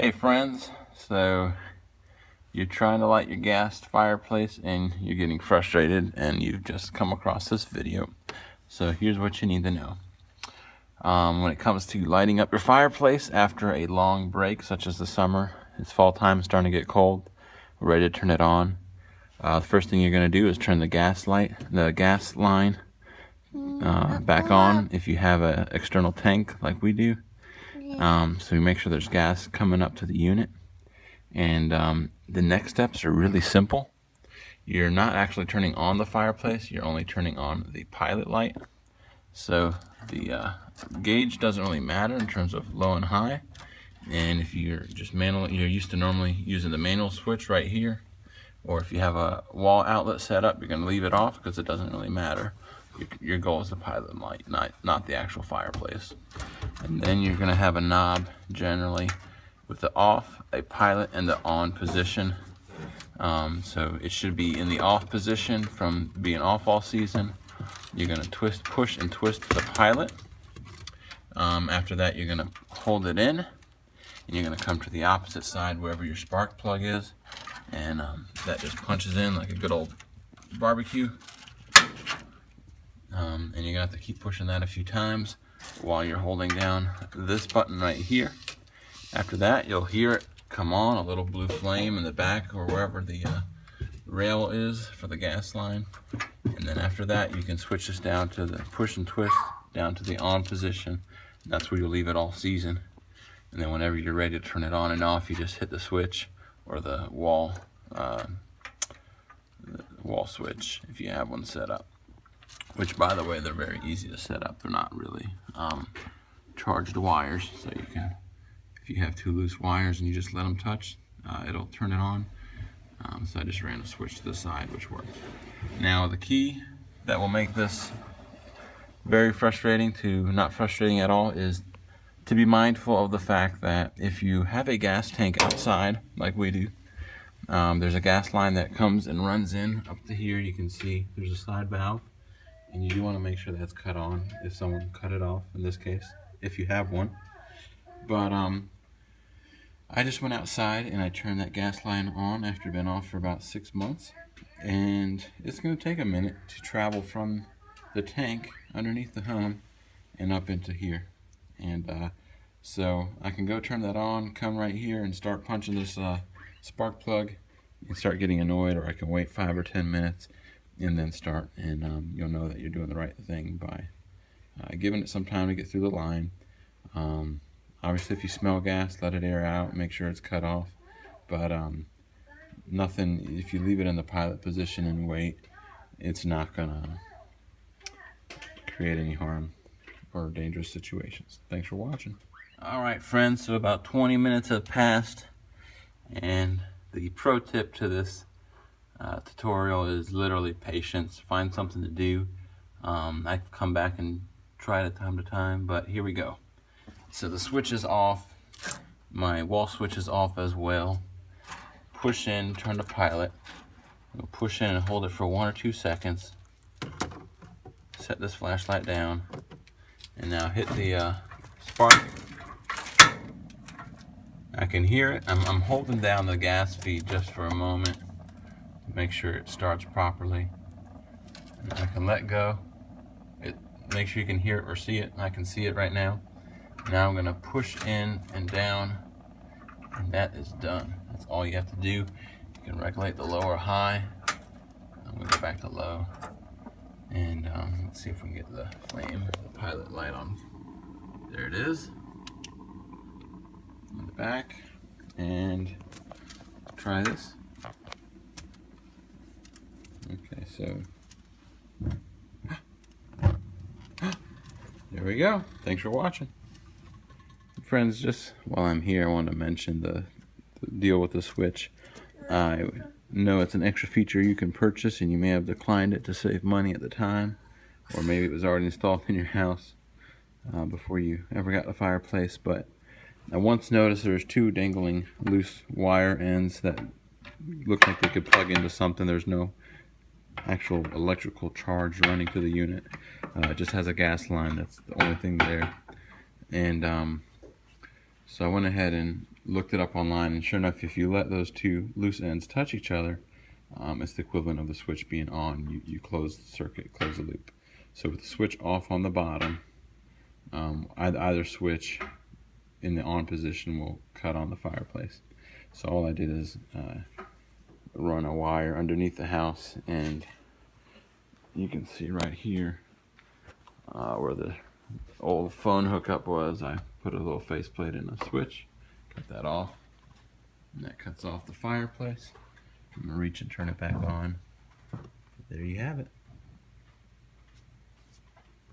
Hey friends, so you're trying to light your gas fireplace and you're getting frustrated and you've just come across this video. So here's what you need to know. When it comes to lighting up your fireplace after a long break, such as the summer, it's fall time, it's starting to get cold, we're ready to turn it on. The first thing you're going to do is turn the gas line back on if you have an external tank like we do. So you make sure there's gas coming up to the unit. And the next steps are really simple. You're not actually turning on the fireplace, you're only turning on the pilot light. So the gauge doesn't really matter in terms of low and high. And if you're just you're used to normally using the manual switch right here, or if you have a wall outlet set up, you're going to leave it off because it doesn't really matter. Your goal is the pilot light, not the actual fireplace. And then you're going to have a knob generally with the off, a pilot, and the on position. So it should be in the off position from being off all season. You're going to push and twist the pilot. After that, you're going to hold it in, and you're going to come to the opposite side wherever your spark plug is, and that just punches in like a good old barbecue. And you're going to have to keep pushing that a few times while you're holding down this button right here. After that, you'll hear it come on, a little blue flame in the back or wherever the rail is for the gas line. And then after that, you can switch this down to the push and twist down to the on position. And that's where you'll leave it all season. And then whenever you're ready to turn it on and off, you just hit the switch or the wall switch if you have one set up. Which, by the way, they're very easy to set up. They're not really charged wires, so you can, if you have two loose wires and you just let them touch, it'll turn it on. So I just ran a switch to the side, which works. Now the key that will make this very frustrating to not frustrating at all is to be mindful of the fact that if you have a gas tank outside, like we do, there's a gas line that comes and runs in up to here. You can see there's a side valve, and you do want to make sure that's cut on if someone cut it off, in this case, if you have one. But I just went outside and I turned that gas line on after it'd been off for about 6 months, and it's going to take a minute to travel from the tank underneath the home and up into here. And so I can go turn that on, come right here and start punching this spark plug and start getting annoyed, or I can wait 5 or 10 minutes and then start, and you'll know that you're doing the right thing by giving it some time to get through the line. Obviously, if you smell gas, let it air out, make sure it's cut off. But nothing, if you leave it in the pilot position and wait, it's not gonna create any harm or dangerous situations. Thanks for watching. All right, friends, so about 20 minutes have passed, and the pro tip to this tutorial is literally patience. Find something to do. I come back and try it time to time, but here we go. So the switch is off. My wall switch is off as well. Push in, turn the pilot. We'll push in and hold it for 1 or 2 seconds. Set this flashlight down, and now hit the spark. I can hear it. I'm holding down the gas feed just for a moment to make sure it starts properly. And I can let go. Make sure you can hear it or see it. I can see it right now. Now I'm going to push in and down, and that is done. That's all you have to do. You can regulate the low or high. I'm going to go back to low, and let's see if we can get the flame, the pilot light on. There it is in the back, and try this. Okay, so there we go. Thanks for watching. Friends, just while I'm here, I want to mention the deal with the switch. I know it's an extra feature you can purchase, and you may have declined it to save money at the time, or maybe it was already installed in your house before you ever got the fireplace. But I once noticed there's 2 dangling loose wire ends that look like they could plug into something. There's no actual electrical charge running to the unit. It just has a gas line. That's the only thing there. And so I went ahead and looked it up online, and sure enough, if you let those two loose ends touch each other, it's the equivalent of the switch being on. You close the circuit, close the loop. So with the switch off on the bottom, either switch in the on position will cut on the fireplace. So all I did is run a wire underneath the house, and you can see right here where the old phone hookup was. I put a little faceplate in a switch, cut that off, and that cuts off the fireplace. I'm gonna reach and turn it back on. There you have it.